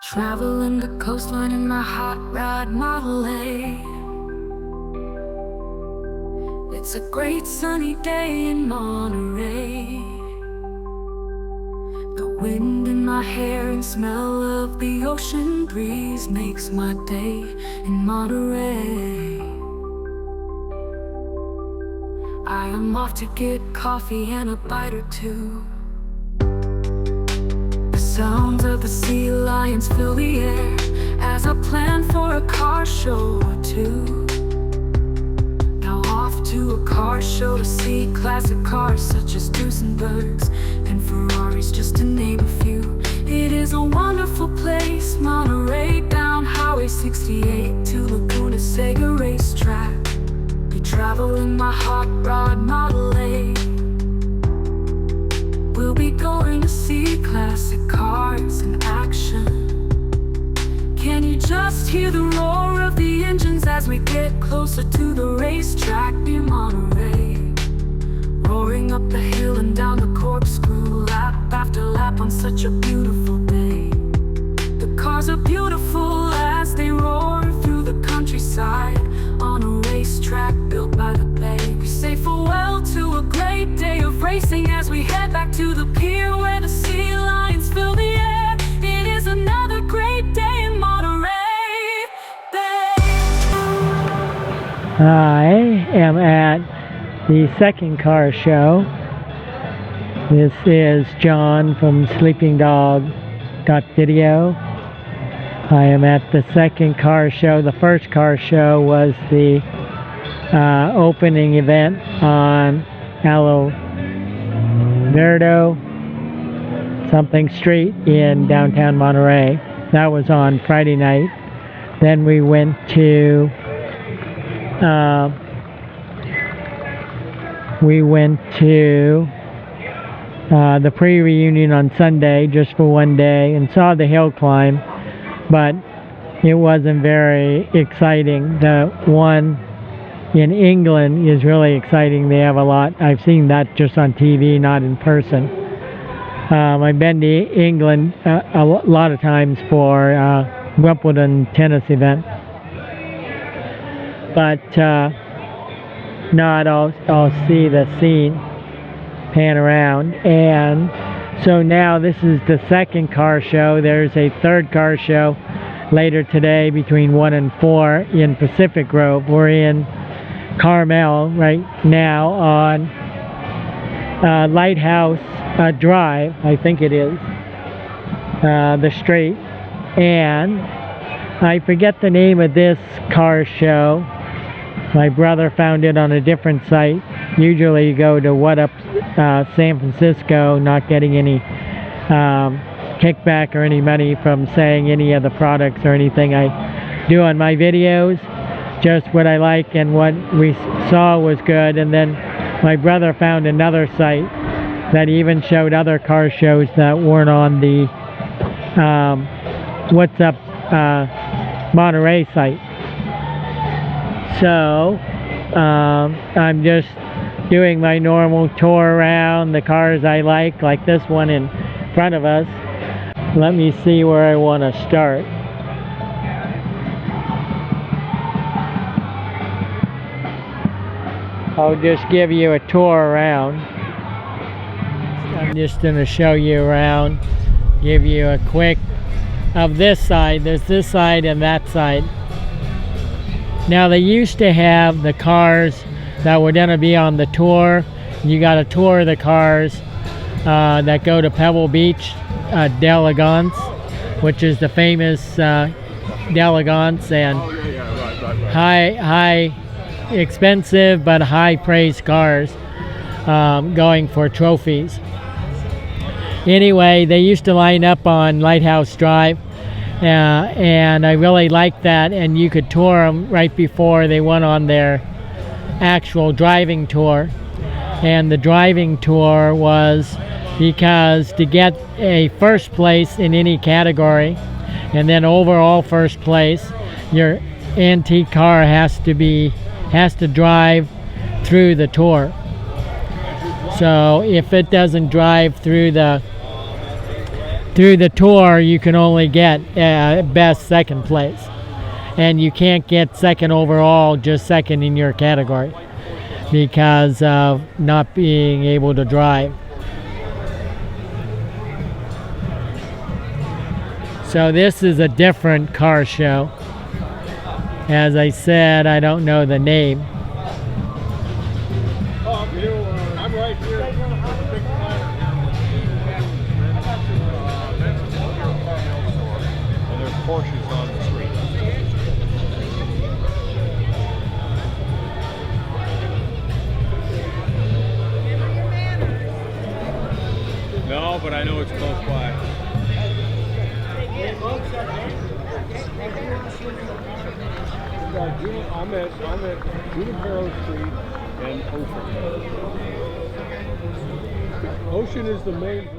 Traveling the coastline in my hot rod Model A. It's a great sunny day in Monterey. The wind in my hair and smell of the ocean breeze makes my day in Monterey. I am off to get coffee and a bite or two. The sounds of the sea lions fill the air as I plan for a car show or two. Now off to a car show to see classic cars such as Duesenbergs and Ferraris, just to name a few. It is a wonderful place, Monterey, down Highway 68 to Laguna Sega Racetrack. We travel in my hot rod Model A. We'll be going to see classic cars in action. Can you just hear the roar of the engines as we get closer to the racetrack near Monterey? Roaring up the hill and down the corkscrew, lap after lap on such a beautiful day. The cars are beautiful as they roar through the countryside on a racetrack built by the bay. We say farewell to a great day of racing as we head back to the pier where the sea lions fill the air. It is another great day in Monterey Bay. I am at the second car show. This is John from Sleeping Dog Video. I am at the second car show. The first car show was the opening event on Alo Verdo something street in downtown Monterey. That was on Friday night. Then we went to the pre-reunion on Sunday just for one day and saw the hill climb, but it wasn't very exciting. The one in England is really exciting. They have a lot. I've seen that just on TV, not in person. I've been to England a lot of times for Wimbledon tennis event, but not all see the scene, pan around. And so now this is the second car show. There's a third car show later today between 1 and 4 in Pacific Grove. We're in Carmel right now on Lighthouse Drive, I think it is, the street. And I forget the name of this car show. My brother found it on a different site. Usually you go to What Up San Francisco, not getting any kickback or any money from saying any of the products or anything I do on my videos. Just what I like and what we saw was good. And then my brother found another site that even showed other car shows that weren't on the What's Up Monterey site. So I'm just doing my normal tour around the cars I like this one in front of us. Let me see where I want to start. I'll just give you a tour around. I'm just going to show you around, give you a quick of this side. There's this side and that side. Now they used to have the cars that were going to be on the tour. You got to tour the cars that go to Pebble Beach, D'Elegance, which is the famous D'Elegance, and high expensive but high praised cars going for trophies. Anyway, they used to line up on Lighthouse Drive, and I really liked that, and you could tour them right before they went on their actual driving tour. And the driving tour was because to get a first place in any category and then overall first place, your antique car has to drive through the tour. So if it doesn't drive through the through the tour, you can only get best second place. And you can't get second overall, just second in your category because of not being able to drive. So this is a different car show. As I said, I don't know the name. I'm right here. Big Carmel store, and there's Porsches on the street. No, but I know it's close by. I'm at Junipero Street and Ocean. Ocean is the main.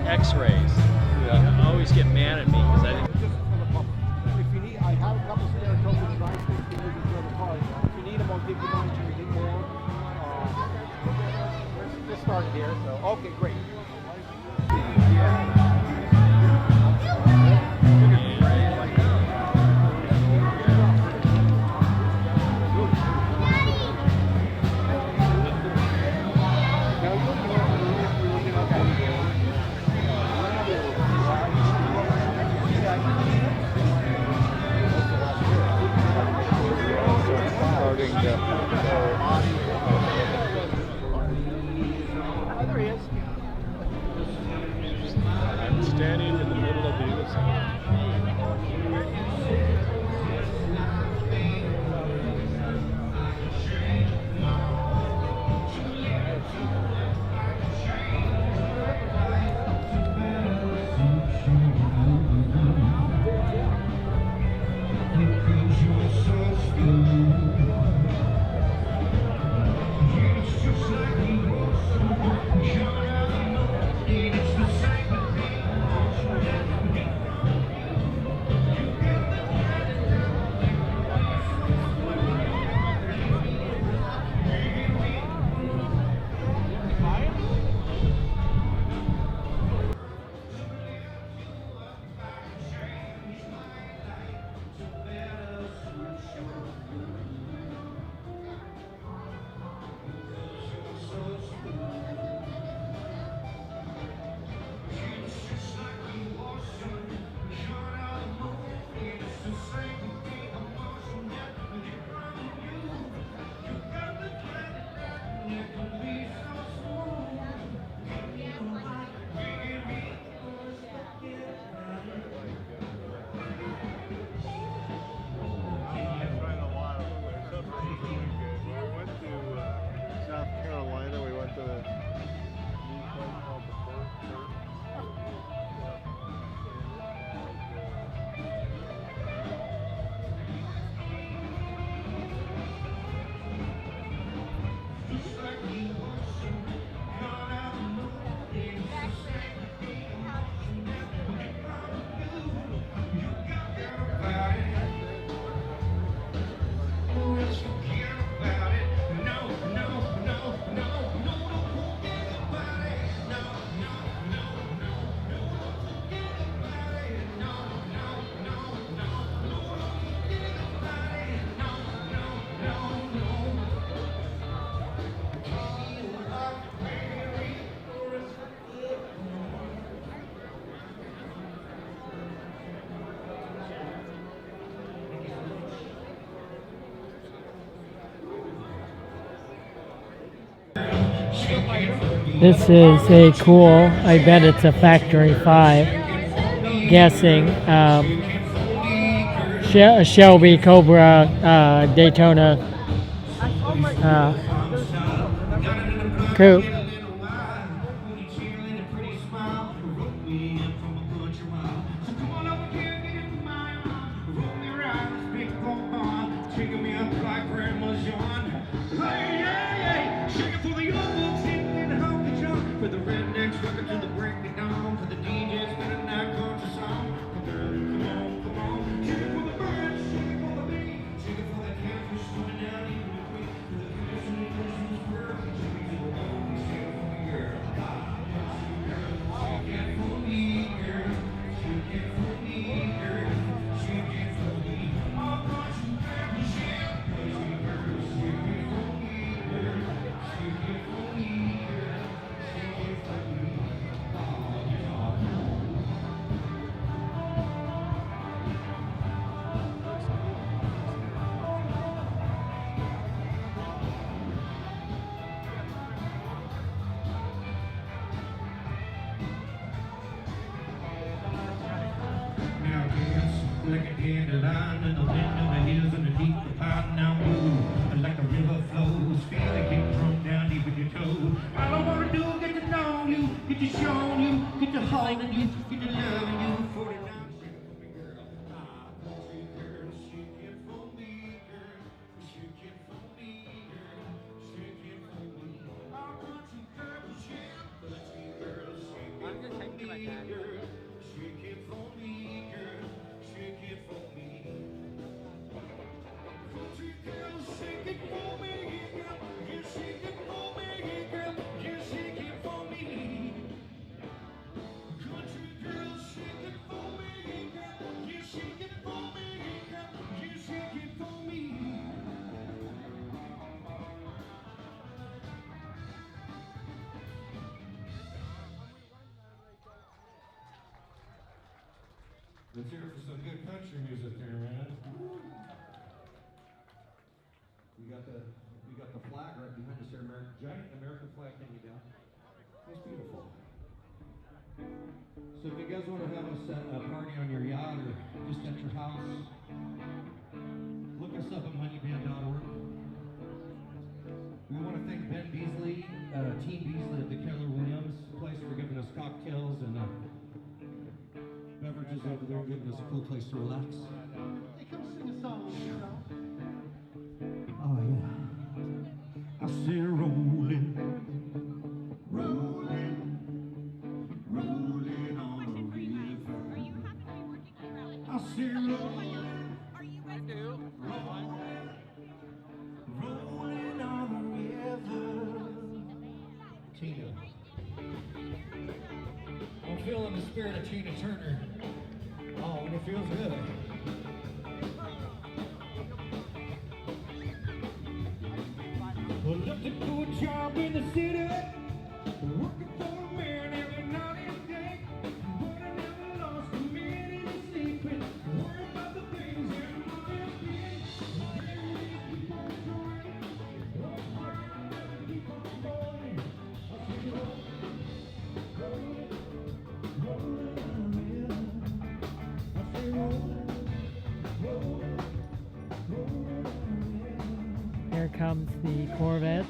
X-rays. I always get mad at me because I didn't. If you need, I have a couple spare tokens right there. You can use the other card. If you need them, I'll give you mine so you get more. Just started here, so okay, great. There he is. I'm standing in the middle of the USA. This is a cool, I bet it's a Factory 5, guessing, Shelby Cobra Daytona coupe. Like a dandelion in the wind of the hills underneath the pine now move. Like a river flows, feel it kick from down deep in your toes. All I wanna do is get to know you, get to show you, get to holding you, get to loving you. 49 Let's hear it for some good country music there, man. We got the flag right behind us here, giant American flag hanging down. It's beautiful. So if you guys want to have a party on your yacht or just at your house, look us up at moneyband.org. We want to thank Ben Beasley, Team Beasley at the Keller Williams place for giving us cocktails and beverages over there, giving us a cool place to relax. Hey, come sing a song, you know. Oh yeah. I see rolling, rolling, rolling on the river. Are you happen to be working on rally? I see rolling, Are you I do. rolling on the river. Tina. I'm feeling the spirit of Tina Turner. Oh, and it feels good. Well, looking for a job in the city, working for a man every night and day. But I never lost a minute in sleeping, worrying about the things in my head. Keep on going, keep on going. I see you rolling, rolling on the river. I see rolling, rolling, rolling on the river. Here comes the Corvette.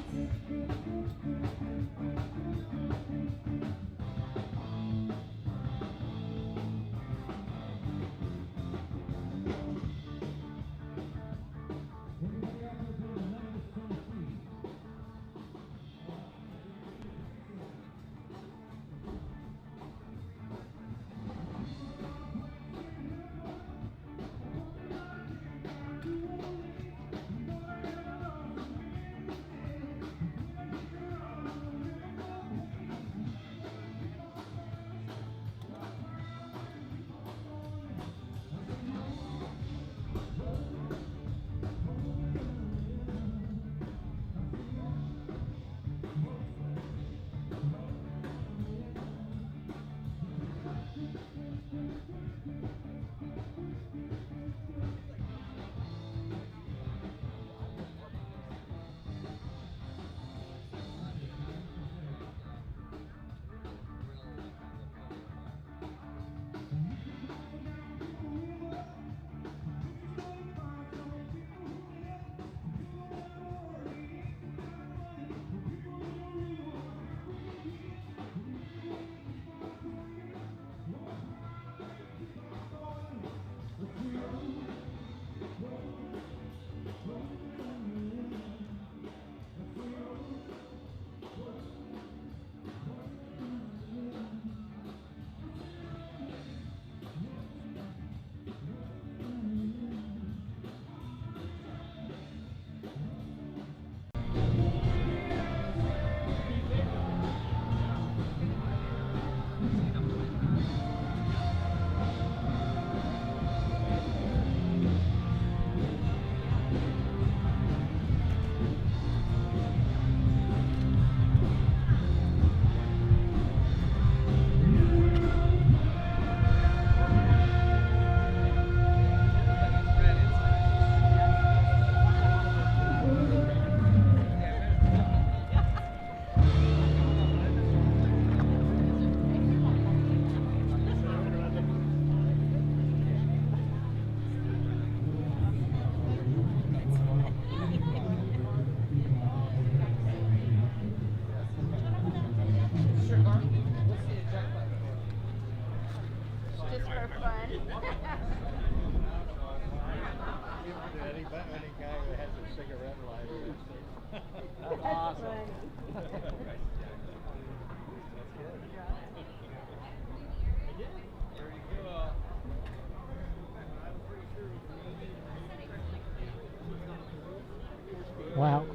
Wow.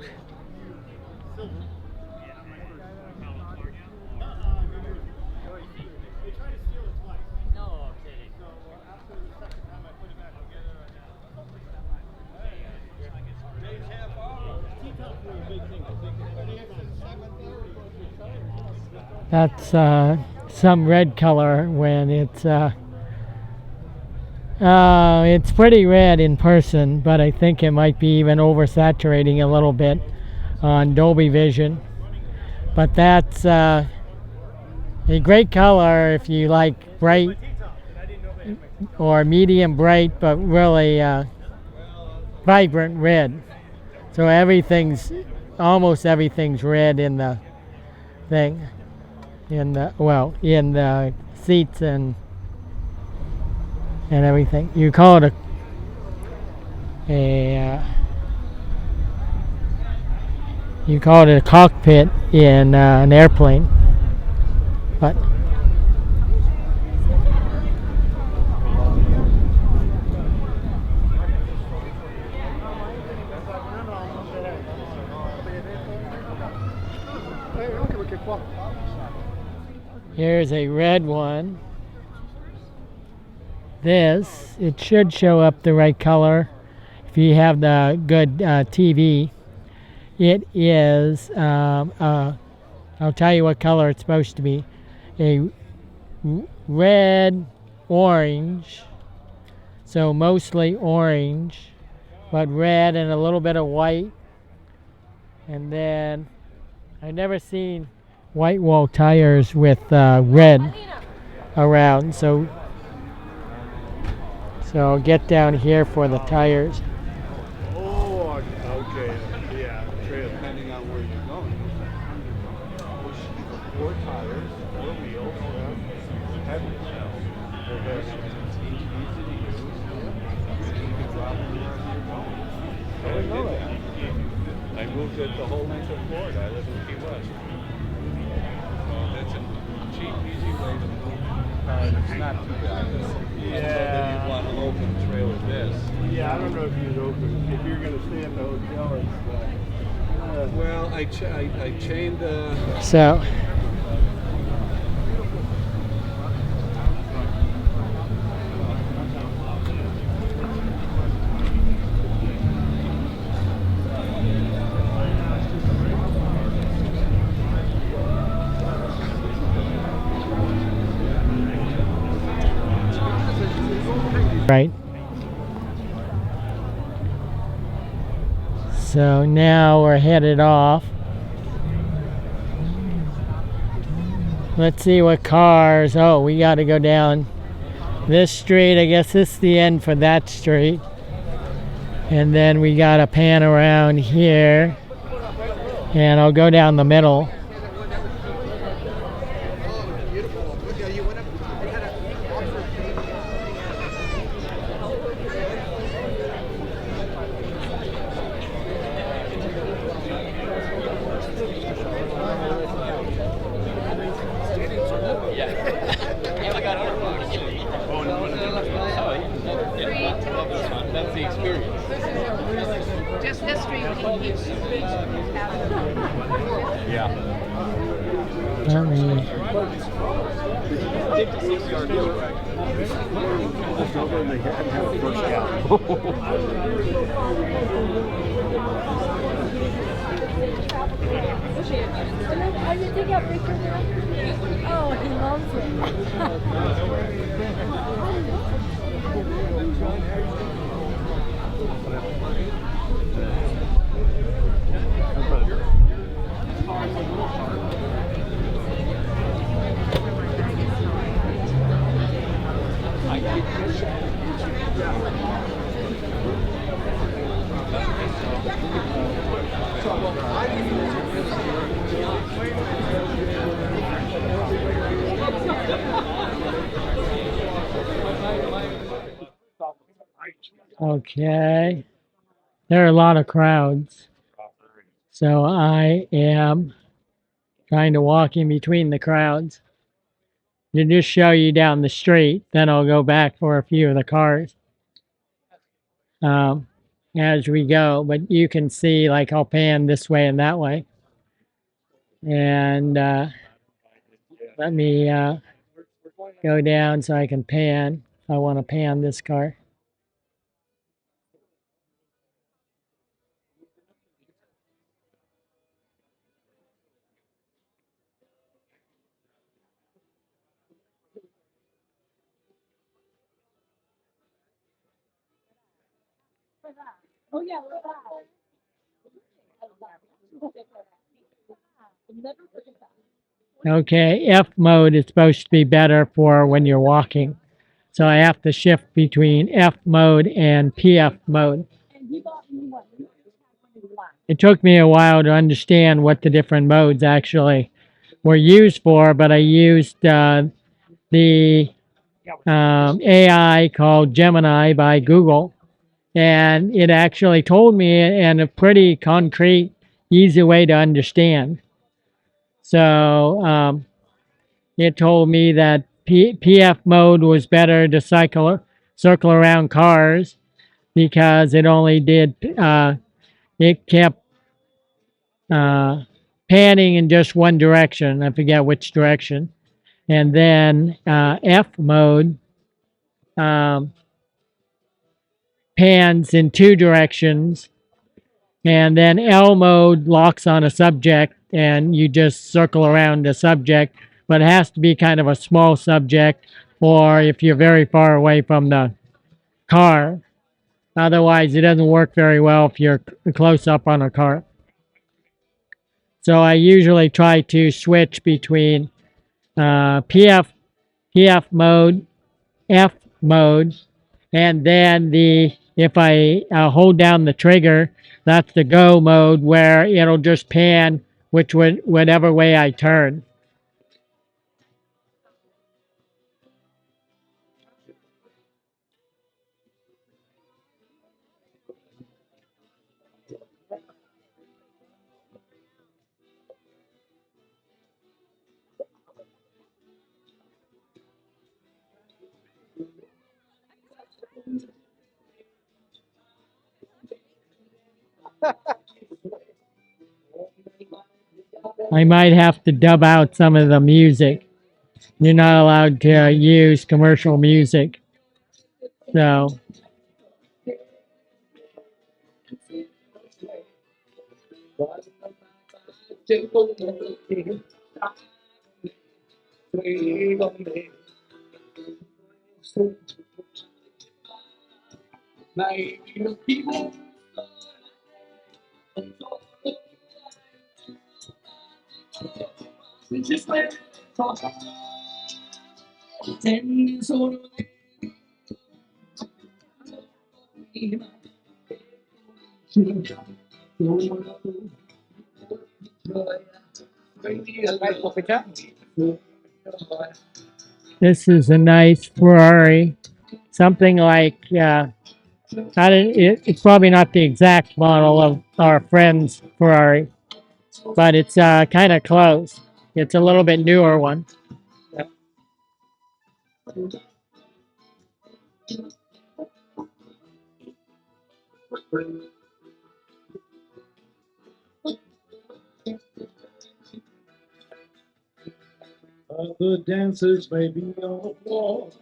That's some red color when it's pretty red in person, but I think it might be even oversaturating a little bit on Dolby Vision. But that's a great color if you like bright or medium bright, but really vibrant red. So almost everything's red in the thing, in the seats and everything. You call it a cockpit in an airplane, but here's a red one. It should show up the right color if you have the good TV. It is, I'll tell you what color it's supposed to be. A red, orange, so mostly orange, but red and a little bit of white. And then I've never seen white wall tires with red around, so I'll get down here for the tires. Oh, okay. Yeah, depending on where you're going. 4 tires, 4 wheels, heavy. They're very easy to use. You can drop them wherever you're going. So I did that. I moved it the whole length of Florida. I live in Key West. So that's a cheap, easy way to move. It's not too bad. Yeah. You want an open trailer this. Yeah, I don't know if you'd open. If you're going to stay at the hotel, it's well, I chained the. So right. So now we're headed off. Let's see what cars. Oh, we got to go down this street. I guess this is the end for that street. And then we got to pan around here. And I'll go down the middle. That's the experience. Just history we can keep. Yeah. Let me- Are you taking a picture now? Oh, he loves Okay. There are a lot of crowds. So I am trying to walk in between the crowds to just show you down the street. Then I'll go back for a few of the cars. as we go, but you can see like I'll pan this way and that way. And let me go down so I can pan if I want to pan this car. Oh yeah, look at that. Never forget that. Okay, F mode is supposed to be better for when you're walking. So I have to shift between F mode and PF mode. And he bought me one. It took me a while to understand what the different modes actually were used for, but I used the AI called Gemini by Google, and it actually told me in a pretty concrete, easy way to understand. So it told me that PF mode was better to circle around cars because it only did it kept panning in just one direction. I forget which direction. And then F mode um, pans in two directions. And then L mode locks on a subject and you just circle around the subject, but it has to be kind of a small subject or if you're very far away from the car. Otherwise, it doesn't work very well if you're close up on a car. So I usually try to switch between PF mode, F mode, and then if I hold down the trigger, that's the go mode where it'll just pan whatever way I turn. I might have to dub out some of the music. You're not allowed to use commercial music. So this is a nice Ferrari. Something like it's probably not the exact model of our friend's Ferrari, but it's kind of close. It's a little bit newer one. Other dancers may be on the floor.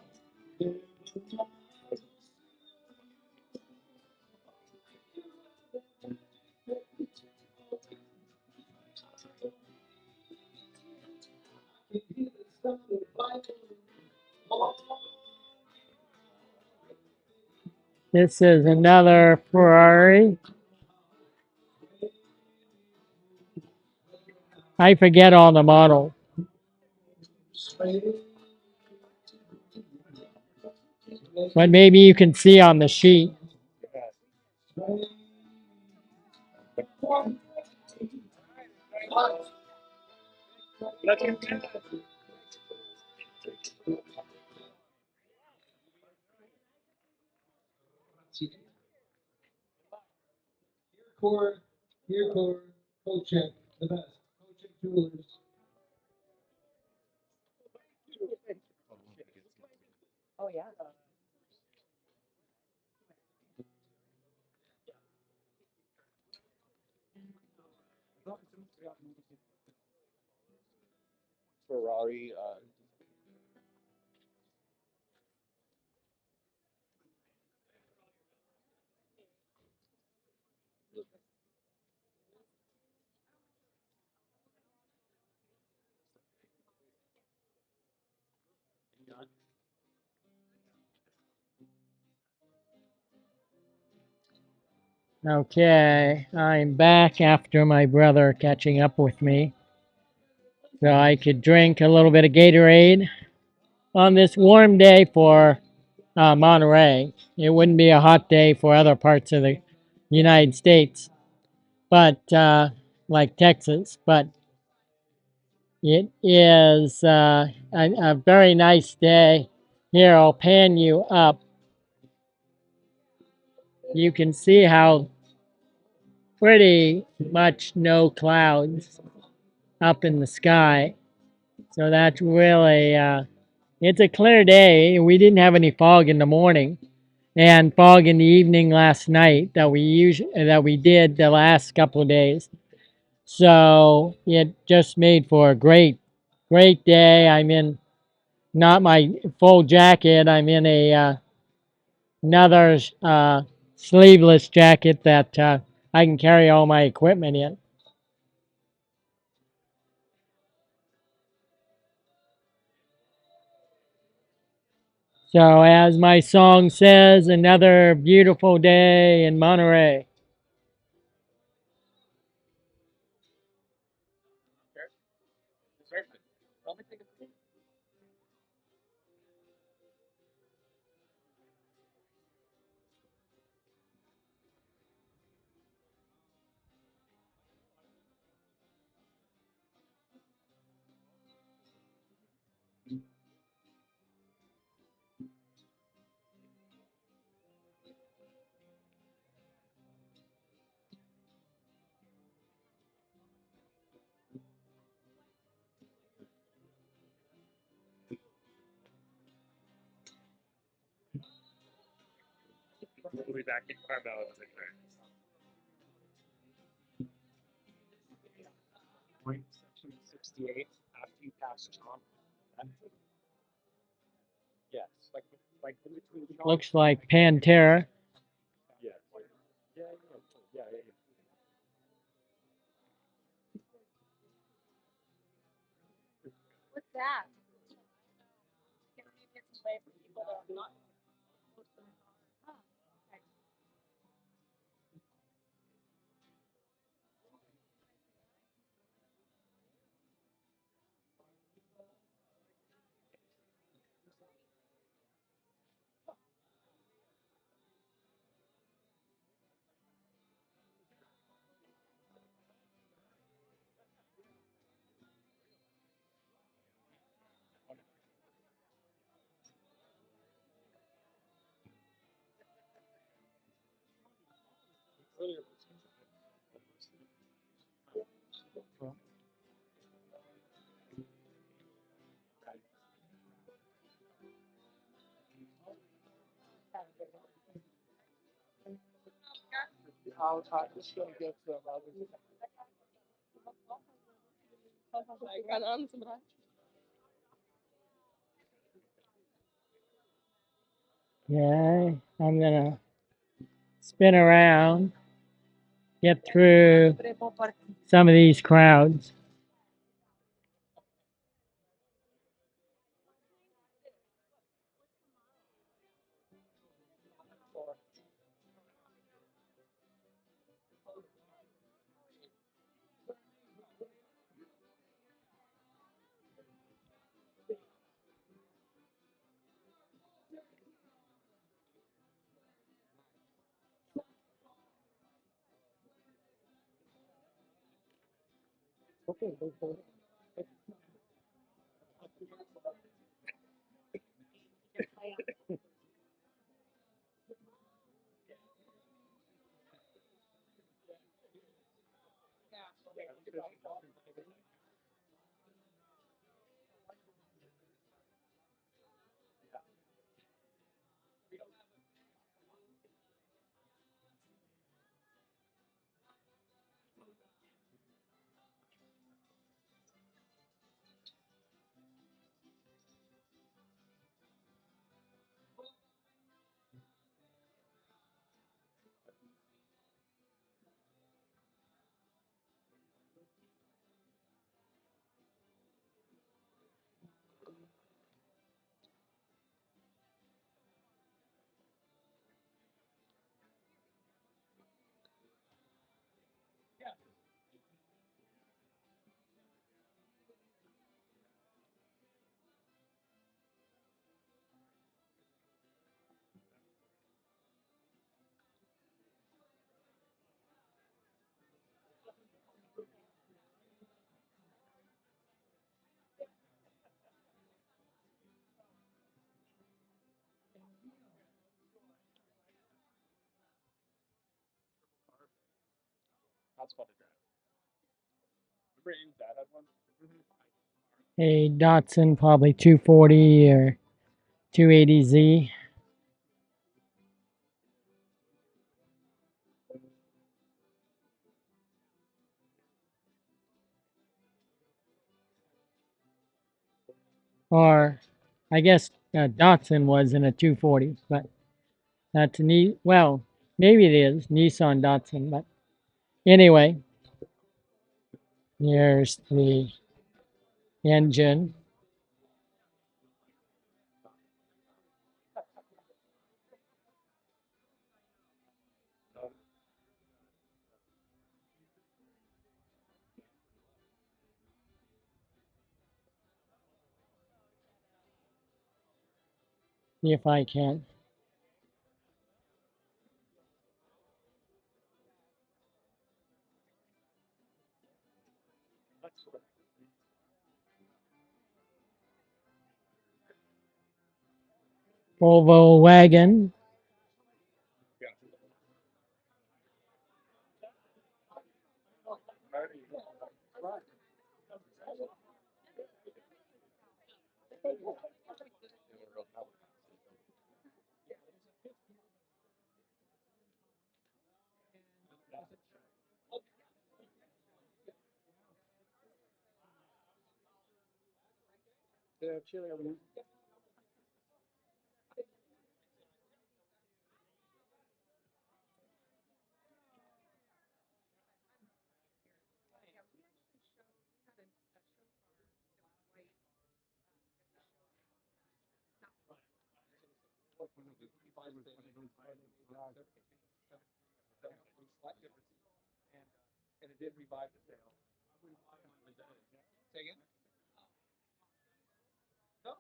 This is another Ferrari. I forget all the model, but maybe you can see on the sheet. Here core, check, the best. Check jewelers. Ferrari. Okay, I'm back after my brother catching up with me. So I could drink a little bit of Gatorade on this warm day for Monterey. It wouldn't be a hot day for other parts of the United States, but like Texas. But it is a very nice day. Here, I'll pan you up. You can see how pretty much no clouds up in the sky. So that's really, it's a clear day. We didn't have any fog in the morning and fog in the evening last night that we did the last couple of days. So it just made for a great day. I'm in not my full jacket. I'm in another sleeveless jacket that I can carry all my equipment in. So as my song says, another beautiful day in Monterey. We'll be back in Carmel in a minute. Point section 68 after you pass Trump. Yes, like in between. Trump. Looks like Pantera. Yeah. Yeah. Yeah. Yeah. What's that? I'll just gonna get some other. Okay, I'm gonna spin around, get through some of these crowds. That's fun to drive. Remember your dad had one? A Datsun, probably 240 or 280Z. Or I guess Datsun was in a 240, but that's well, maybe it is Nissan Datsun, but anyway, here's the engine. See if I can. Volvo wagon. Yeah, chili over here. And it did revive the sale. Say again? No.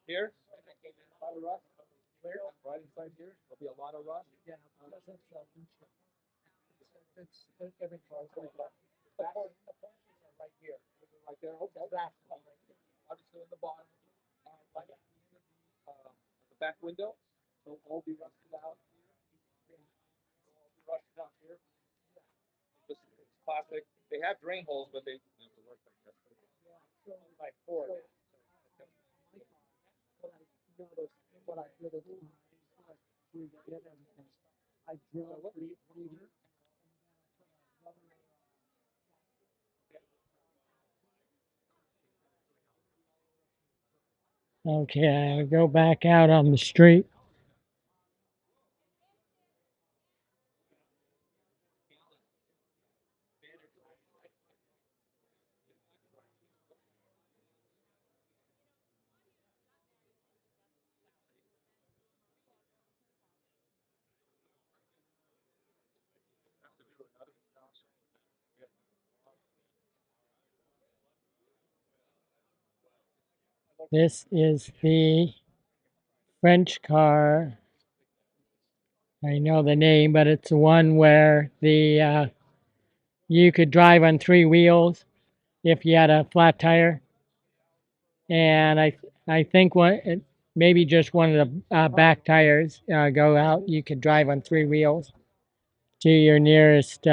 Here, a lot of rust. Clear, right inside here, there'll be a lot of rust. Yeah, it's every car. Back, the portions are right here, right there. Okay, that's right here. Obviously, in the bottom, right at the back window, they'll all be rusted out. They'll all be rusted out here. This is classic. They have drain holes, but they have to work like that. Yeah, so like four. What I did is we did everything. I drilled three meters. Okay, I go back out on the street. This is the French car. I know the name, but it's the one where the you could drive on three wheels if you had a flat tire. And I think maybe just one of the back tires go out. You could drive on three wheels to your nearest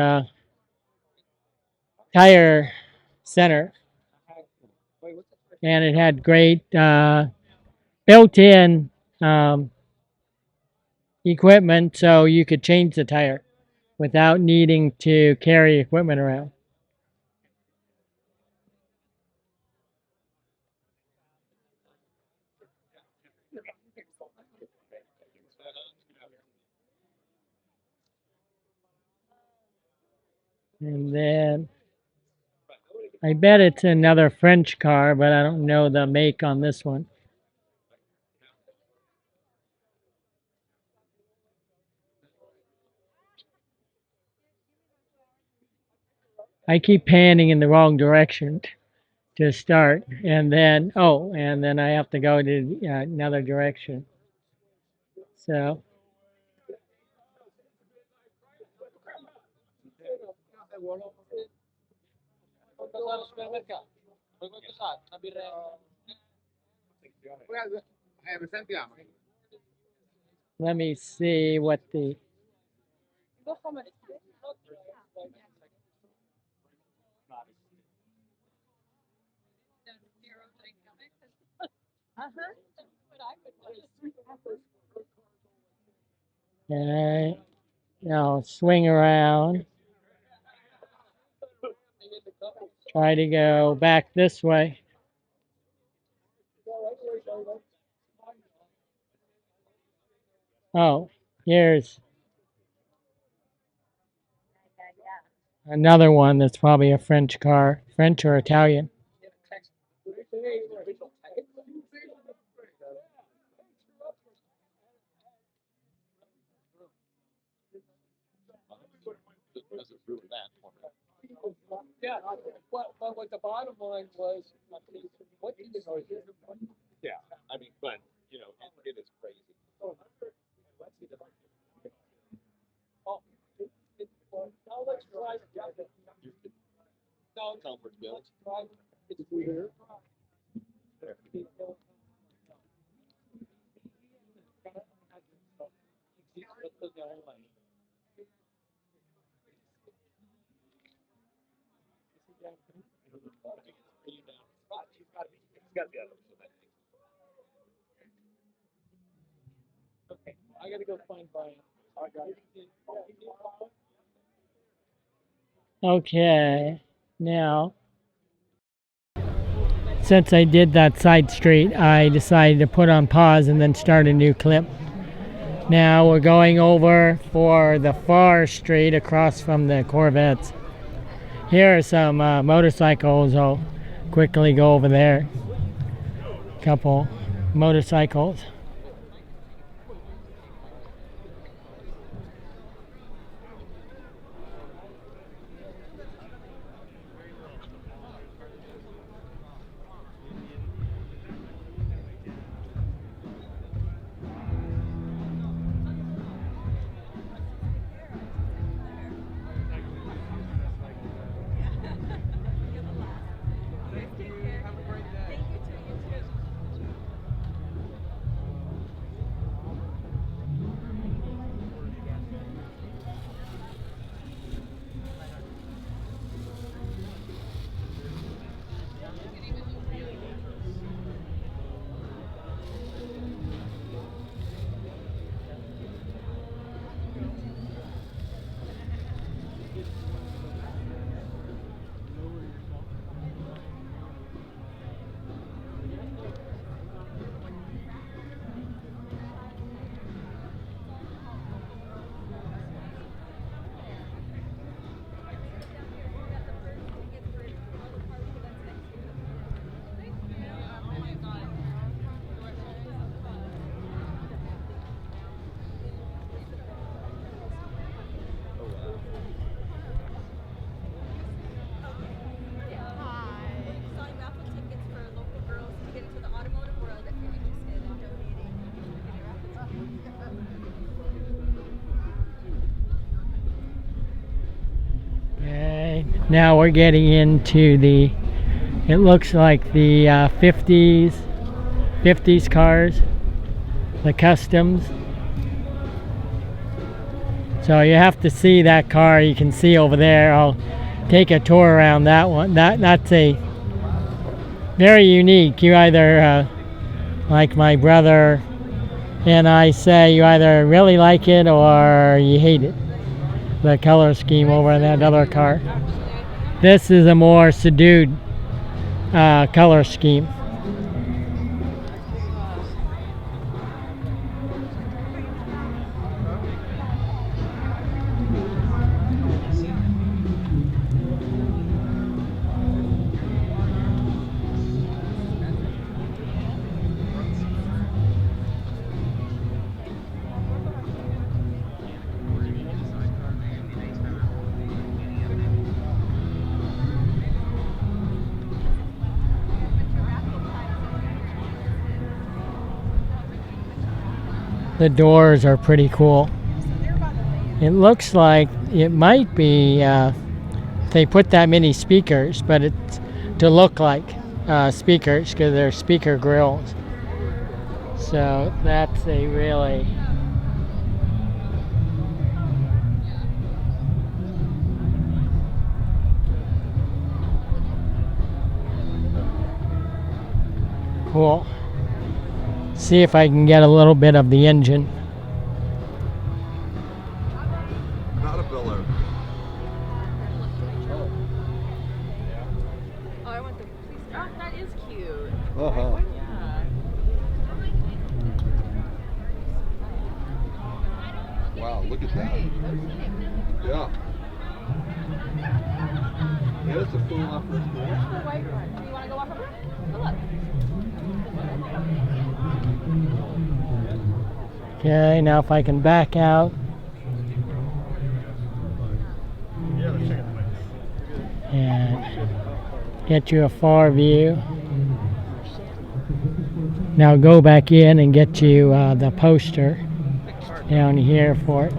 tire center, and it had great built-in um, equipment, so you could change the tire without needing to carry equipment around. And then I bet it's another French car, but I don't know the make on this one. I keep panning in the wrong direction to start, and then and then I have to go to another direction. So let me see what the okay. Now swing around. Try to go back this way. Oh, here's another one that's probably a French car, French or Italian. Yeah, I mean, but, you know, it is crazy. Comfort built. It's got to be out of Okay, now since I did that side street, I decided to put on pause and then start a new clip. Now we're going over for the far street across from the Corvettes. Here are some motorcycles. I'll quickly go over there. Couple motorcycles. Okay, now we're getting into the, it looks like the 50s cars, the customs. So you have to see that car. You can see over there. I'll take a tour around that one. That's a very unique. You either, like my brother and I say, you either really like it or you hate it. The color scheme over in that other car. This is a more subdued color scheme. The doors are pretty cool. It looks like it might be they put that many speakers, but it's to look like speakers because they're speaker grills. So that's a really cool. See if I can get a little bit of the engine. Not a biller. Oh, I want the police. Oh, that is cute. Uh-huh. Yeah. Wow, look at that. Yeah. Yeah, it's a full off this Where's the white one? Do you want to go walk over? Oh, look. Okay, now if I can back out and get you a far view. Now go back in and get you the poster down here for it.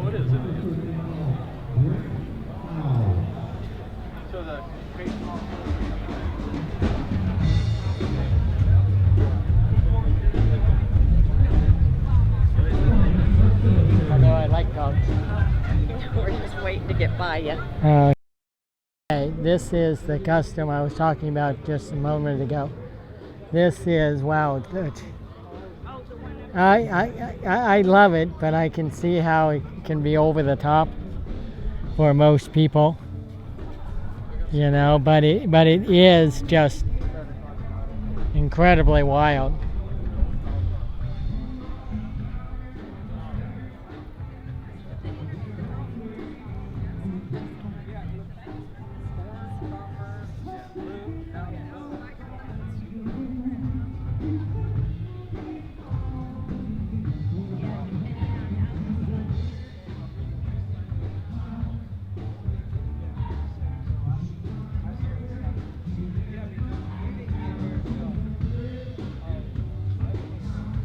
Although I like dogs. We're just waiting to get by you. Okay, this is the custom I was talking about just a moment ago. This is, wow, I love it, but I can see how it can be over the top for most people, you know, but it is just incredibly wild.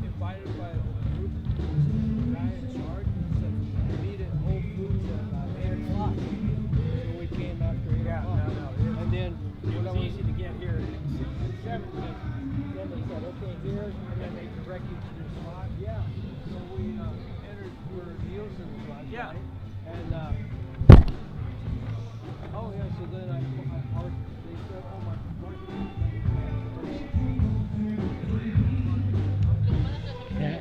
Invited by a group, the guy in charge said, meet at Whole Foods at 8 o'clock. So we came after 8 o'clock. And then it was easy to get here at 7. Then they said, okay, here, and then they direct you to your spot. Yeah. So we entered where Nielsen's was. Yeah. Right? And, oh yeah, so then I parked, they said, oh my, Yeah.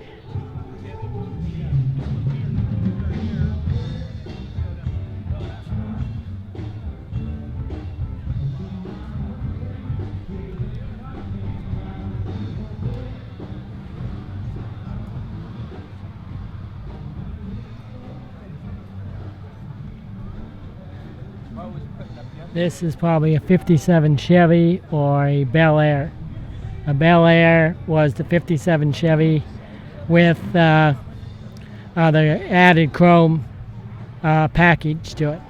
This is probably a 57 Chevy or a Bel Air. A Bel Air was the 57 Chevy with the added chrome package to it.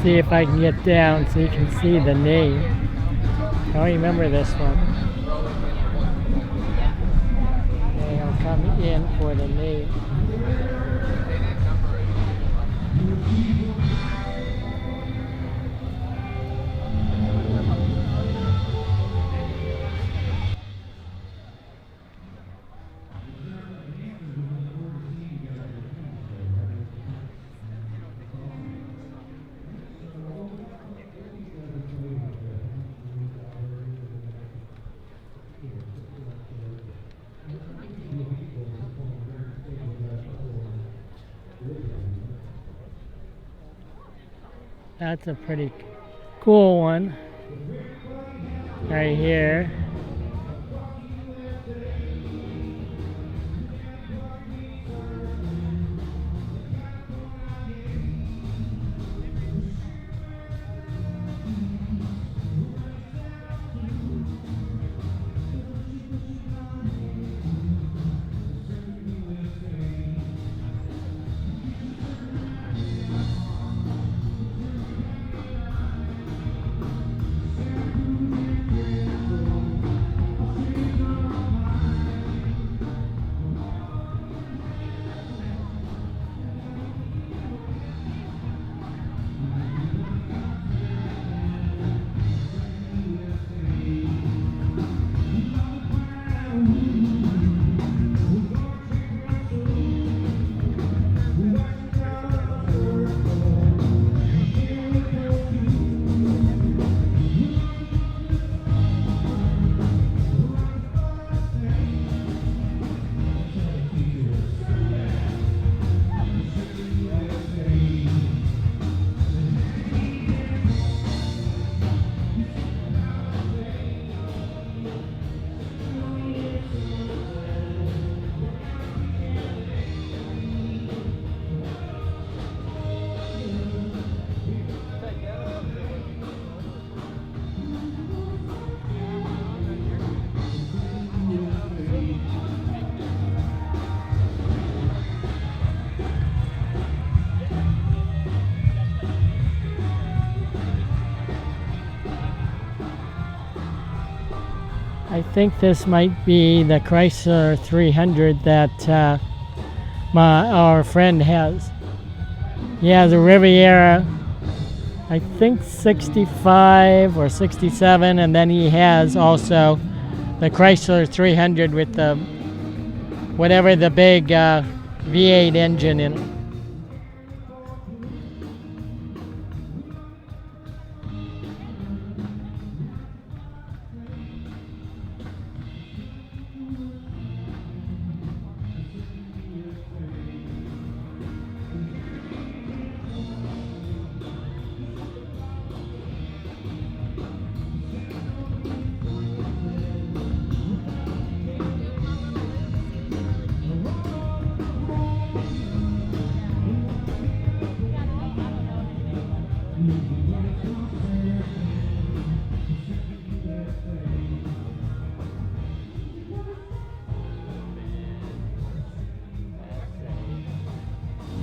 See if I can get down so you can see the name. I remember this one. Okay, I'll come in for the name. That's a pretty cool one right here. I think this might be the Chrysler 300 that our friend has. He has a Riviera, I think 65 or 67, and then he has also the Chrysler 300 with the whatever the big V8 engine in it.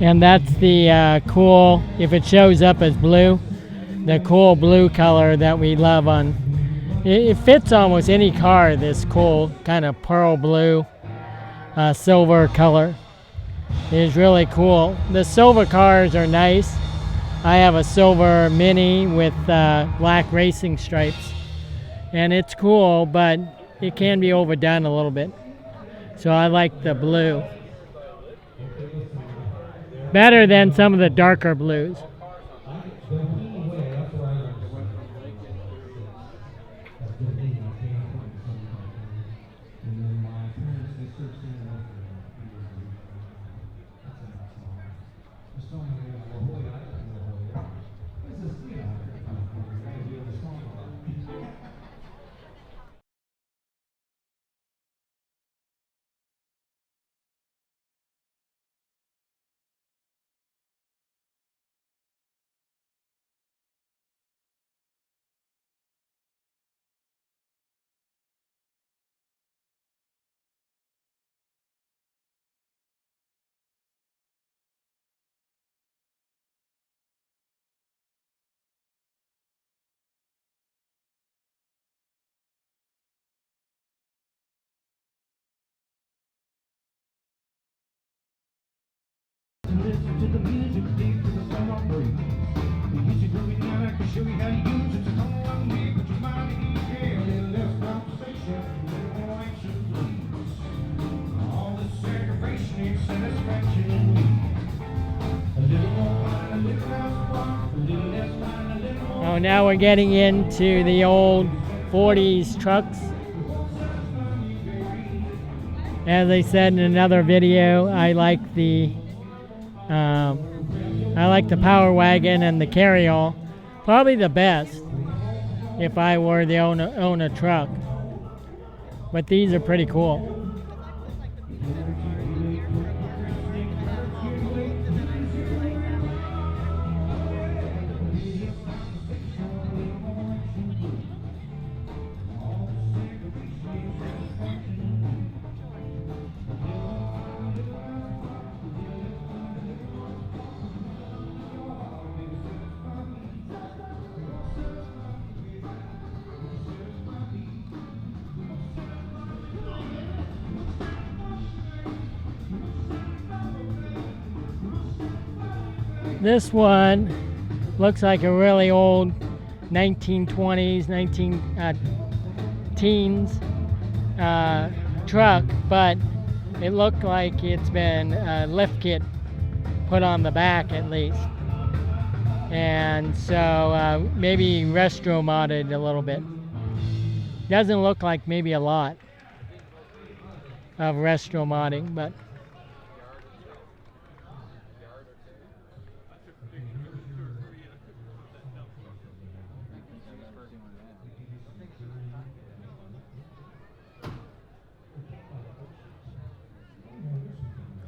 And that's the cool, if it shows up as blue, the cool blue color that we love on. It fits almost any car, this cool kind of pearl blue, silver color. It is really cool. The silver cars are nice. I have a silver Mini with black racing stripes. And it's cool, but it can be overdone a little bit. So I like the blue. Better than some of the darker blues. Oh, now we're getting into the old 40s trucks. As I said in another video, I like the Power Wagon and the Carryall. Probably the best if I were to own a truck. But these are pretty cool. This one looks like a really old 1920s, 19 teens truck, but it looked like it's been a lift kit put on the back at least. And so maybe retro modded a little bit. Doesn't look like maybe a lot of retro modding, but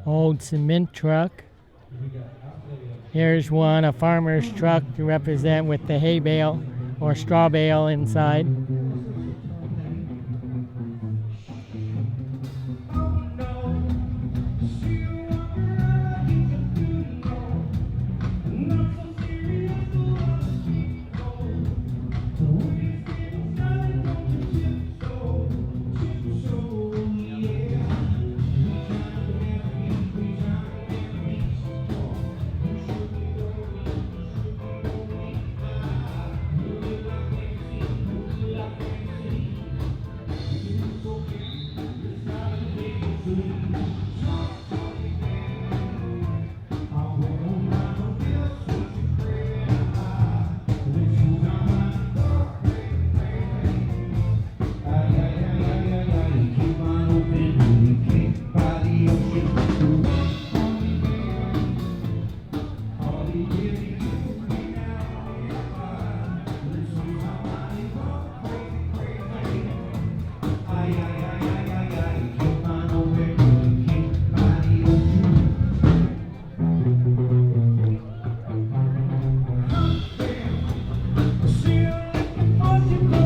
old cement truck. Here's one, a farmer's truck to represent with the hay bale or straw bale inside.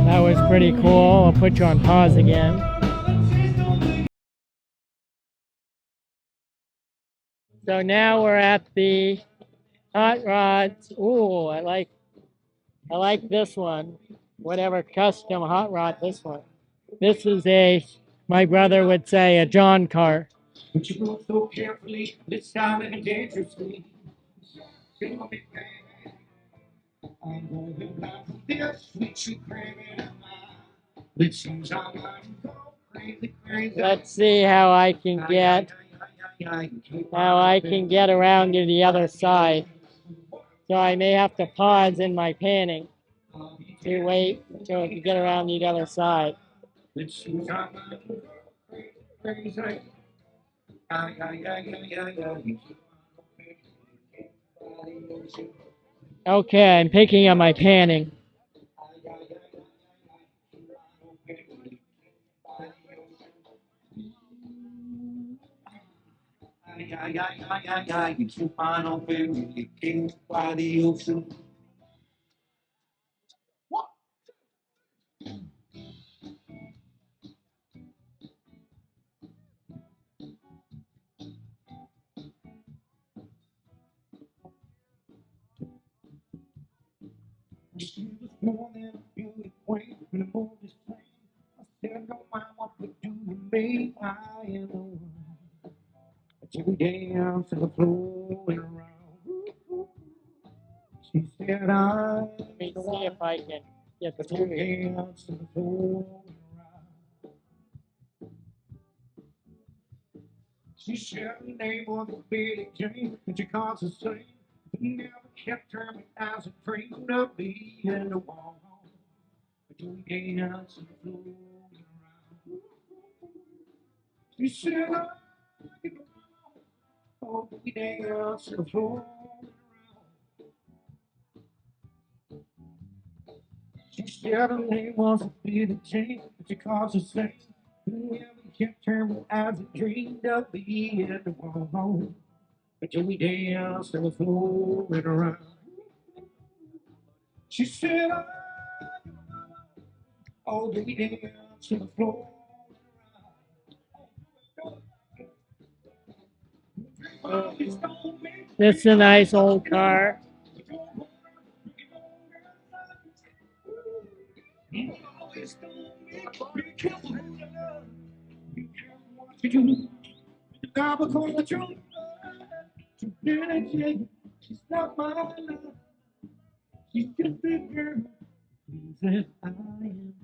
That was pretty cool. I'll put you on pause again. So now we're at the hot rods. Ooh, I like this one. Whatever custom hot rod this one. This is my brother would say, a John car. But you move so carefully, this time and dangerously. I'm going back from this sweet you craving of mine. Let's use our mind, go crazy, crazy. Let's see how I can get around to the other side. So I may have to pause in my panning to wait until I can get around the other side. Let's use our mind, go crazy, crazy. Okay, I'm picking up my panning. You keep on open, you keep by the ocean. She was more than a beauty queen when the moon is plain. I said, no mind what we do to me. I am the one. Till we dance to the flowing around. She said, I Let me see if I can get till through we here. dance to the flowing around. She said the name was Billy Jane, and she calls the same. He never kept her as a dream of being in the wall. Till we dance to the flowing around. She said, I give it all. Oh, we dance to the flowing around. said her name wasn't Billie Jean, but she calls her same. Never kept her as a dreamed of the end of home. But Joey danced and was floating around. She said, oh, baby, dance and was floating around. This is a nice old car. She's not my love. She's just a girl. That I am.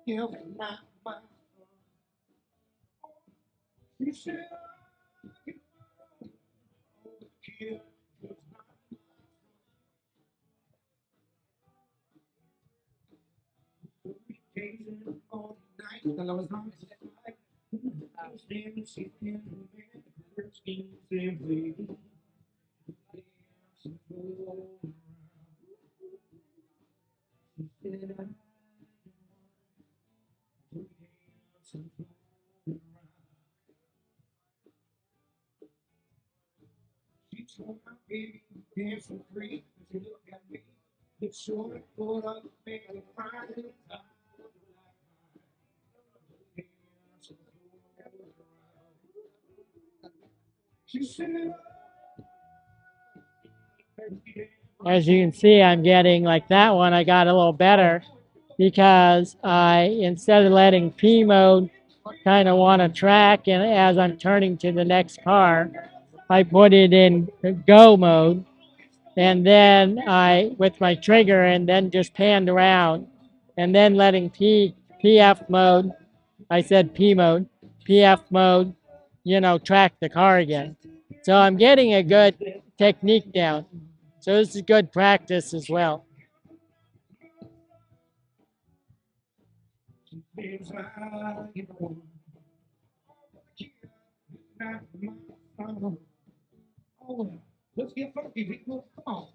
You're not my. She said, "Kid, it's not days and all night." And I was on the side. I was standing, she's in the bed. Her skin simply. She told my baby, dance for free. She looked at me. It's short, put up, man, and crying. She said, As you can see, I'm getting like that one. I got a little better because I, instead of letting P mode kind of want to track, and as I'm turning to the next car, I put it in go mode, and then I, with my trigger, and then just panned around, and then letting PF mode, I said P mode, PF mode, track the car again. So I'm getting a good technique down. So this is good practice as well. "Baby's I get one. Not my son." Oh, let's get funky, people. Come on.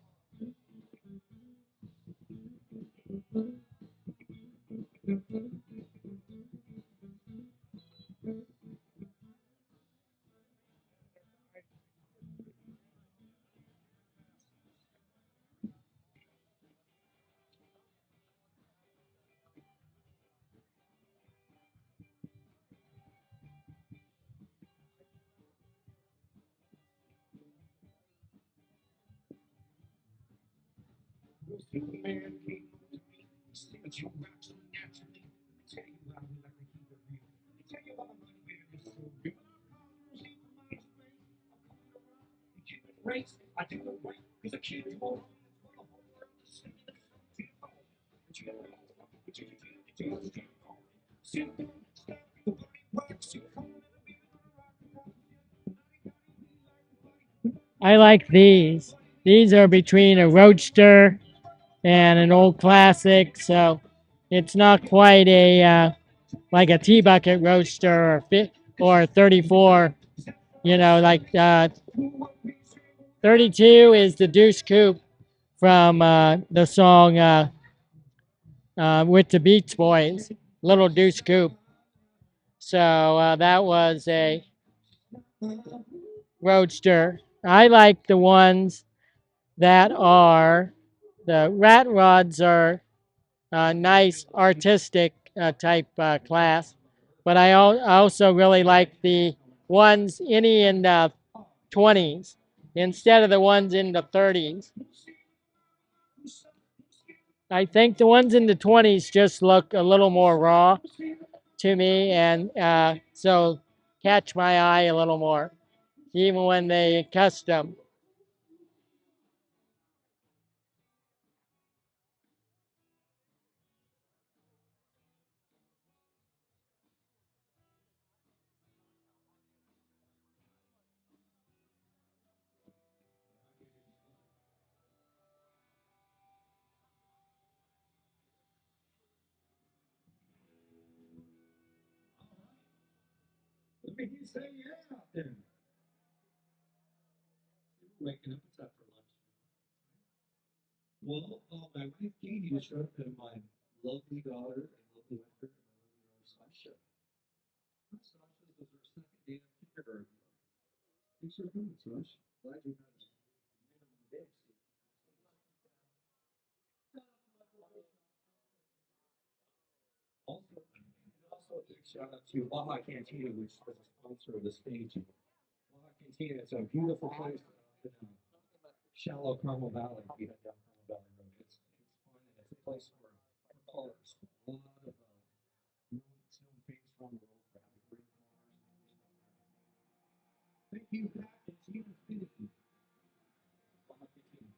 Superman came to me, said you rock so naturally. Tell you why we like to keep it real. Tell you why my man is so good. You keep it race, I do it right, cause the kids won't. I like these. These are between a Roadster and an old classic, so it's not quite a like a T-bucket Roadster or 34. Like 32 is the Deuce Coupe from the song with the Beach Boys, Little Deuce Coupe. So that was a Roadster. I like the ones that are, the rat rods are nice artistic type class, but I also really like the ones in the 20s instead of the ones in the 30s. I think the ones in the 20s just look a little more raw to me, and so catch my eye a little more, even when they custom. Let me say yeah out there. Waking up, it's up for lunch. Well, my wife Katie just showed up and my lovely daughter and lovely wife and my lovely daughter's Sasha. Sasha's was her second day of kindergarten. Thanks for coming, Sash. Glad you had minimum day. Also a big shout out to Baja Cantina, which is a sponsor of the stage. Baja Cantina, it's a beautiful place in shallow Carmel Valley. We head down Carmel Valley Road. It's fun and it's a place for cars. A lot of known famous around the world for having great cars. Thank you, Pat and Team Infinity. Baja Cantina.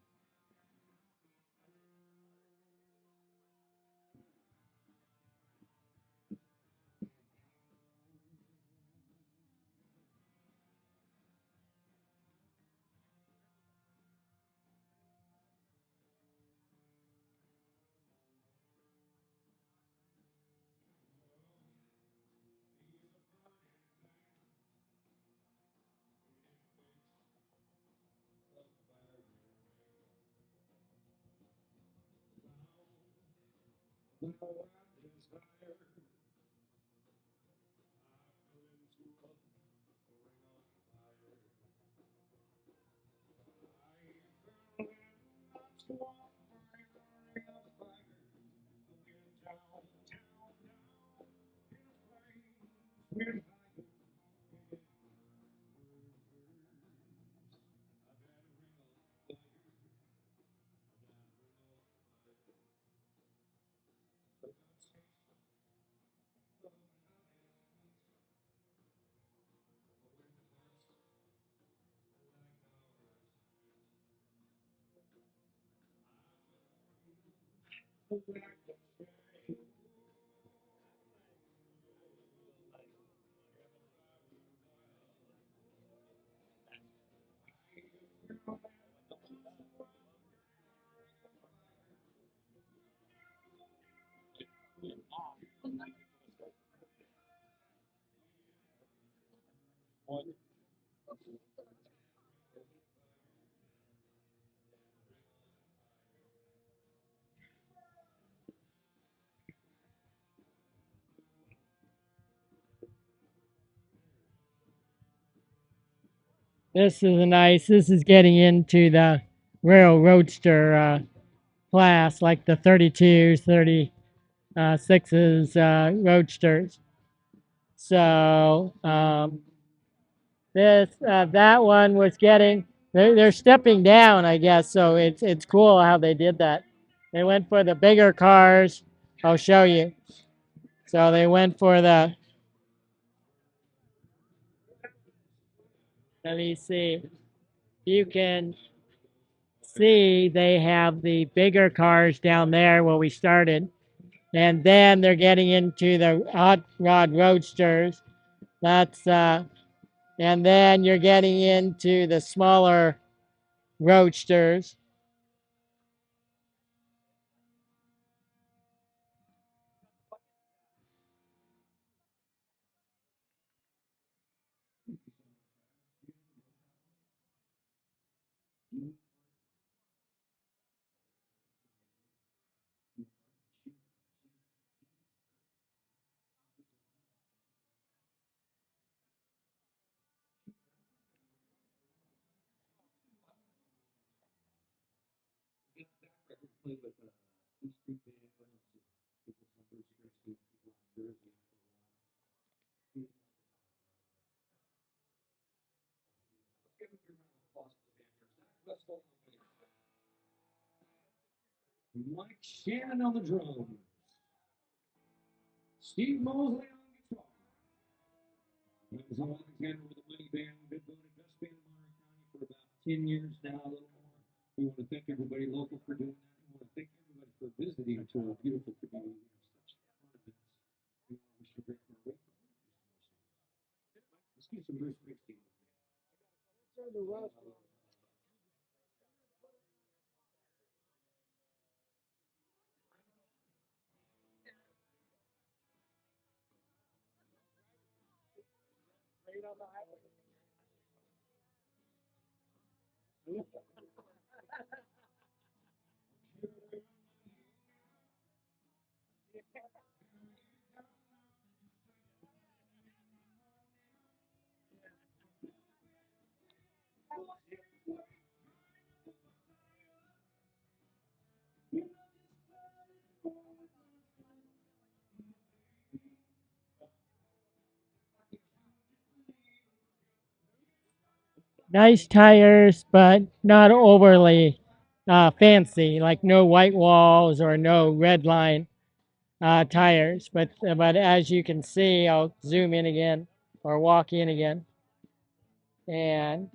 This is getting into the real roadster class, like the 32s, 36s, roadsters. So that one was getting, they're stepping down, I guess. So it's cool how they did that. They went for the bigger cars. I'll show you. So they went for the, let me see. You can see they have the bigger cars down there where we started. And then they're getting into the hot rod roadsters. That's and then you're getting into the smaller roadsters. Played with East Street Band, people from Bruce Springsteen, people from Jersey for a while. Let's give a big round of applause for the band here. Let's go. Mike Shannon on the drums. Steve Mosley on guitar. That was Alexander with the Money Band. Been voted best band in Monterey County for about 10 years now, a little more. We want to thank everybody local for doing that. We want to thank everybody for visiting to our beautiful community. We have such fun events. We want to wish you a great Carweek. Let's get some Bruce Springsteen. Nice tires, but not overly fancy, like no white walls or no red line tires. But as you can see, I'll zoom in again or walk in again, and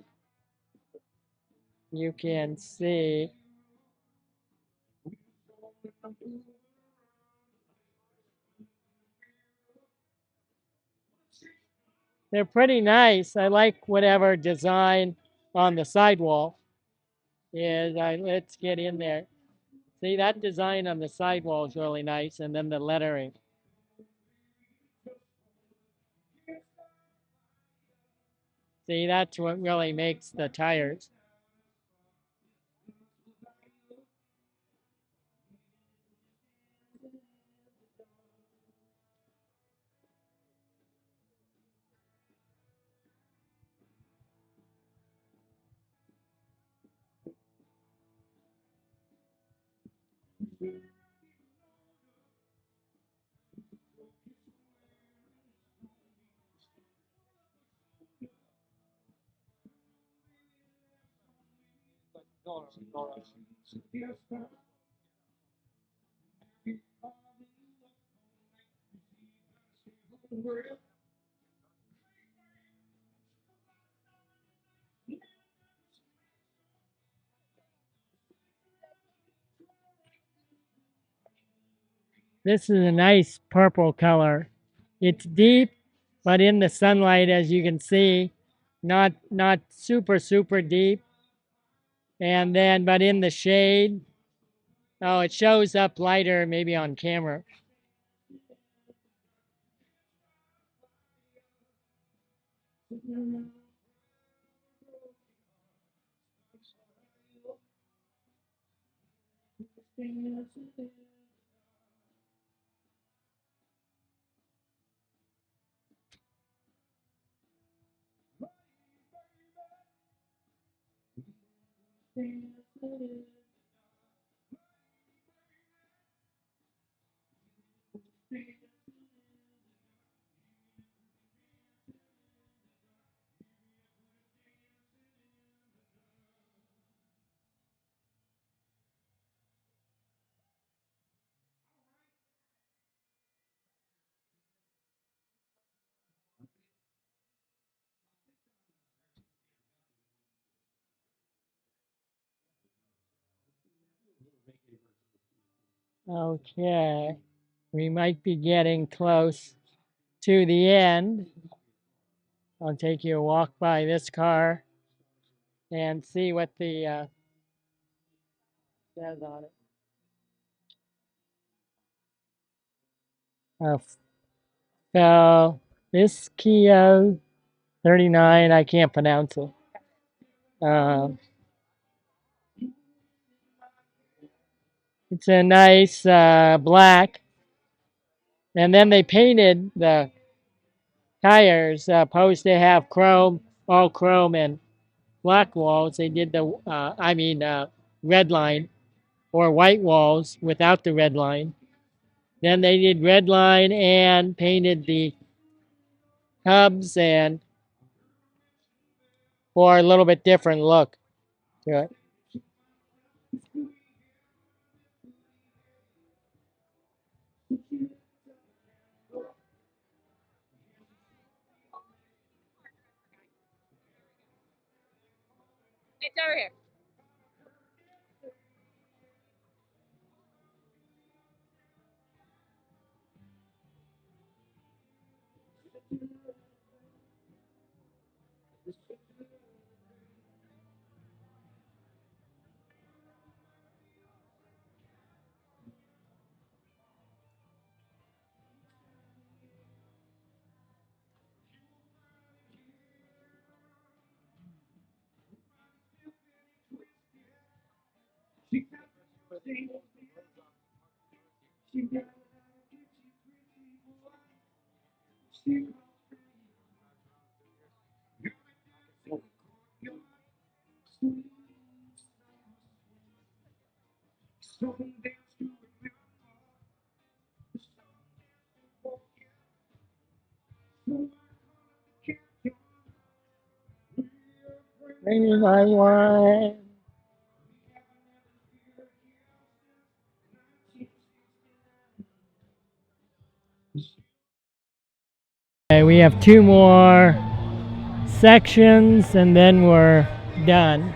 you can see they're pretty nice. I like whatever design on the sidewall is. Let's get in there. See, that design on the sidewall is really nice, and then the lettering. See, that's what really makes the tires. This is a nice purple color. It's deep, but in the sunlight, as you can see, not super deep. And then, but in the shade, oh, it shows up lighter maybe on camera. Okay, we might be getting close to the end. I'll take you a walk by this car and see what the says on it. So this Kia 39, I can't pronounce it. Um, it's a nice black, and then they painted the tires opposed to have chrome, all chrome and black walls. They did the, red line or white walls without the red line. Then they did red line and painted the hubs and for a little bit different look to it. It's over here. Maybe I won. Okay, we have 2 more sections and then we're done.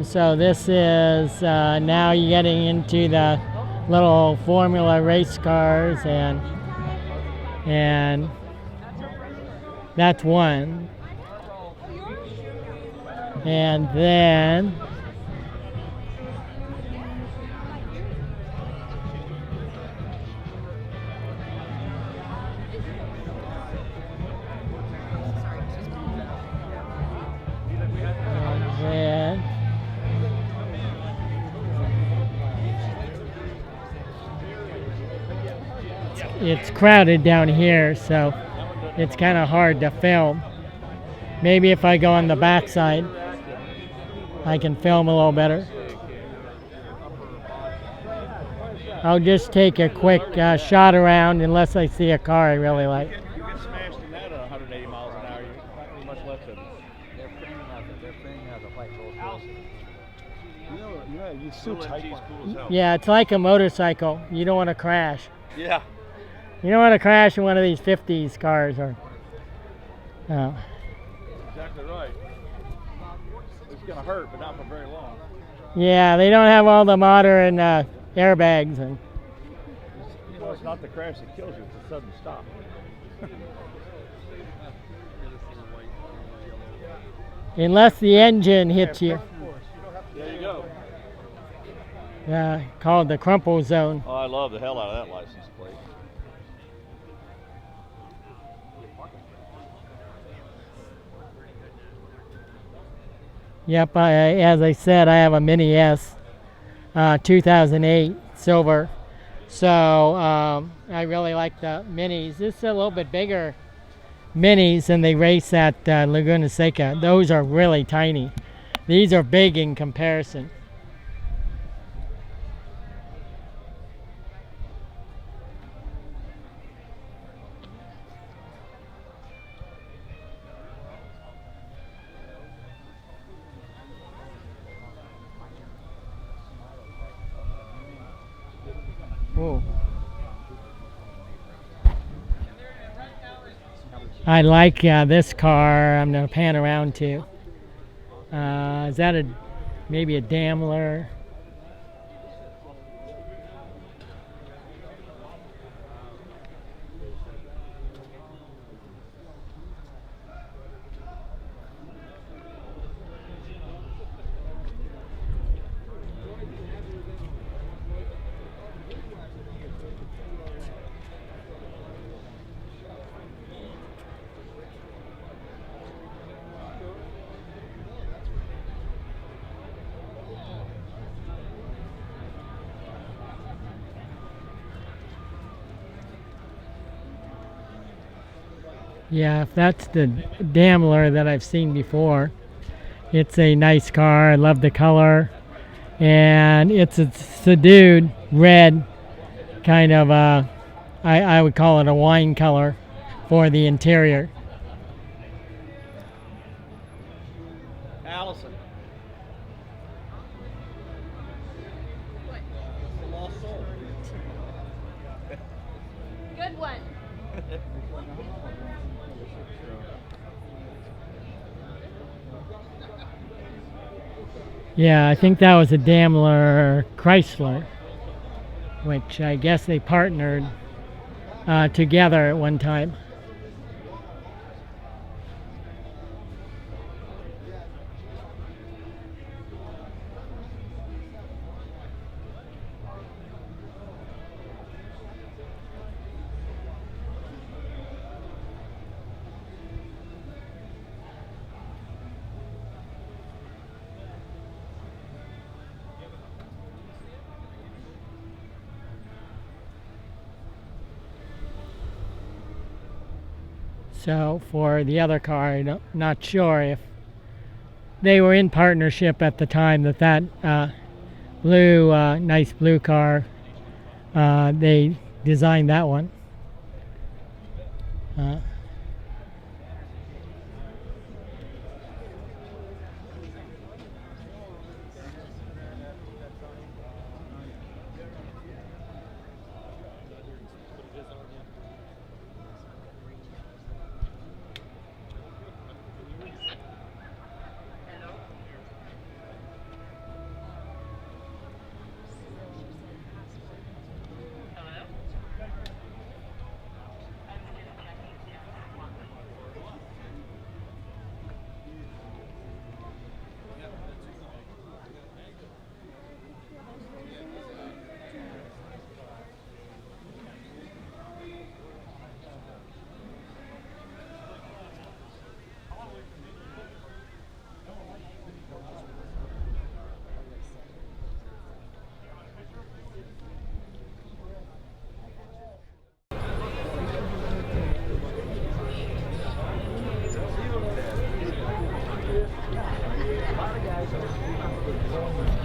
So this is now you're getting into the little formula race cars and that's one. And then it's crowded down here, so it's kind of hard to film. Maybe if I go on the back side, I can film a little better. I'll just take a quick shot around unless I see a car I really like. You get smashed in that at 180 miles an hour. You're not much left of it. Their frame has a white roll. You're so tight. Cool as hell. Yeah, it's like a motorcycle. You don't want to crash. Yeah. You don't want to crash in one of these 50s cars or. Exactly right. It's gonna hurt, but not for very long. Yeah, they don't have all the modern airbags and. You know, it's not the crash that kills you; it's a sudden stop. Unless the engine hits you. There you go. Called the crumple zone. Oh, I love the hell out of that license plate. Yep, as I said, I have a Mini S, 2008 silver. So I really like the Minis. This is a little bit bigger Minis than they race at Laguna Seca. Those are really tiny. These are big in comparison. Ooh. I like this car. I'm going to pan around to. Is that maybe a Daimler? Yeah, if that's the Daimler that I've seen before, it's a nice car. I love the color, and it's a subdued red, kind of I would call it a wine color for the interior. Allison. The lost soul. Good one. Yeah, I think that was a Daimler Chrysler, which I guess they partnered together at one time. So for the other car, I'm not sure if they were in partnership at the time that blue, nice blue car, they designed that one.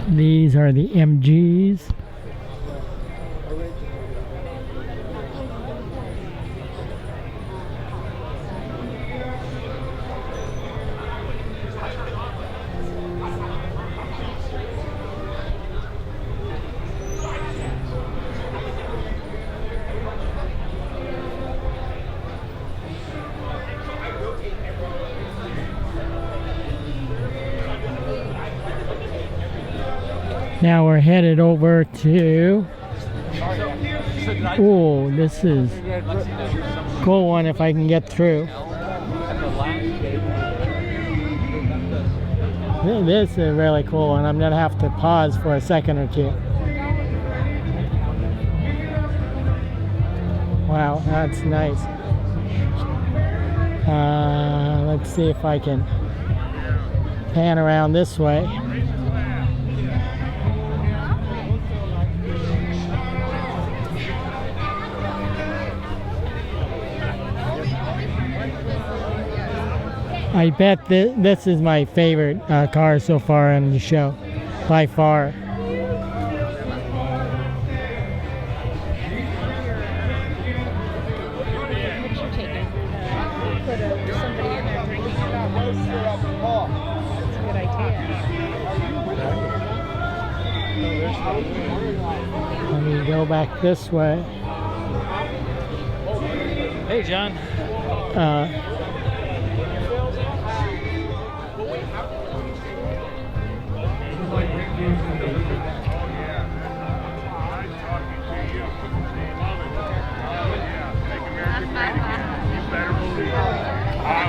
These are the MGs. Now we're headed over to, oh, this is a cool one if I can get through. This is a really cool one. I'm gonna have to pause for a second or two. Wow, that's nice. Let's see if I can pan around this way. I bet this is my favorite car so far on the show, by far. Picture taken. Put somebody in there drinking it up. That's a good idea. Let me go back this way. Hey, John.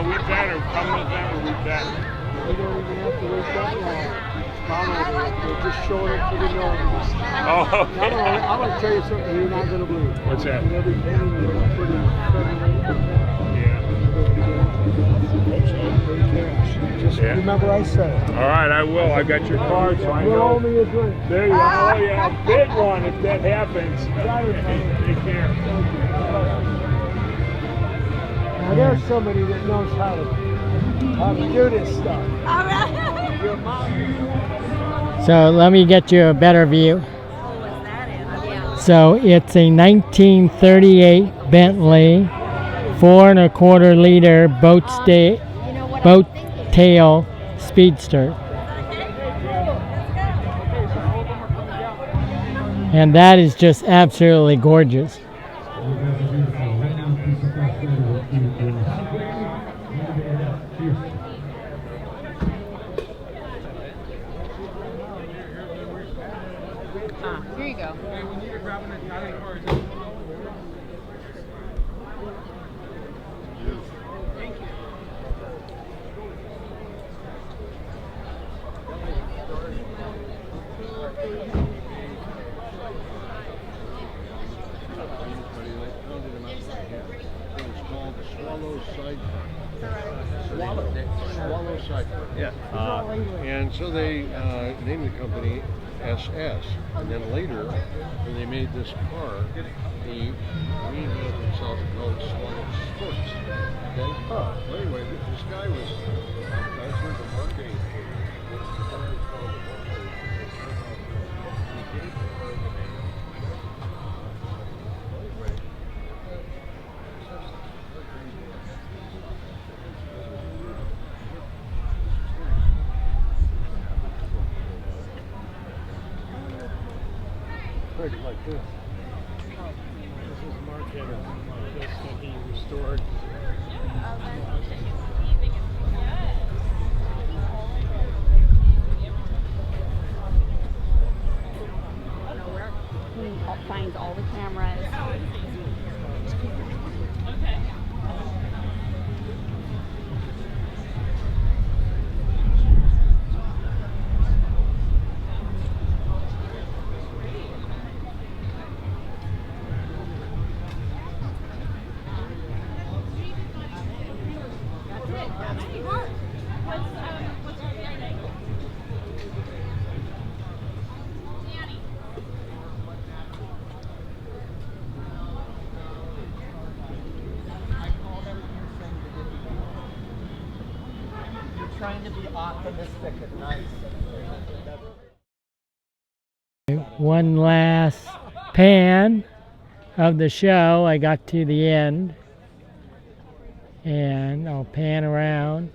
We better. Come November, we better. We don't even have to wait that long. They're just showing up for the noise. Oh, okay. I'm going to tell you something you're not going to believe. What's that? In every painting, you're pretty Yeah. Just remember I said it. All right, I will. I got your card, so I You know. owe me a drink. There you go. Oh, yeah. Big one if that happens. Take care. Now there's somebody that knows how to do this stuff. All right. Your mom. So let me get you a better view. So it's a 1938 Bentley 4 1/4 liter boat tail speedster. And that is just absolutely gorgeous. Here you go. Swallow Cycle. Yeah. And so they named the company SS. And then later, when they made this car, they renamed themselves and called it Swallow Sports. Okay? Well, anyway, this guy was actually the marketing like this. This is Mark Hedder. This that he restored. He finds all the cameras. Trying to be optimistic and nice. One last pan of the show. I got to the end, and I'll pan around.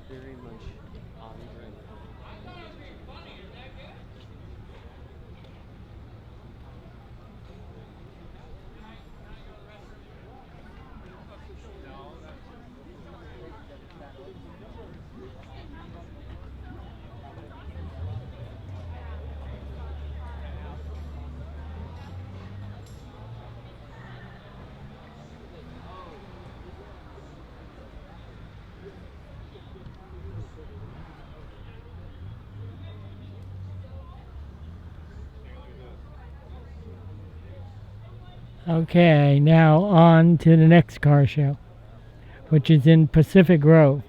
Very much on brand. Okay, now on to the next car show, which is in Pacific Grove.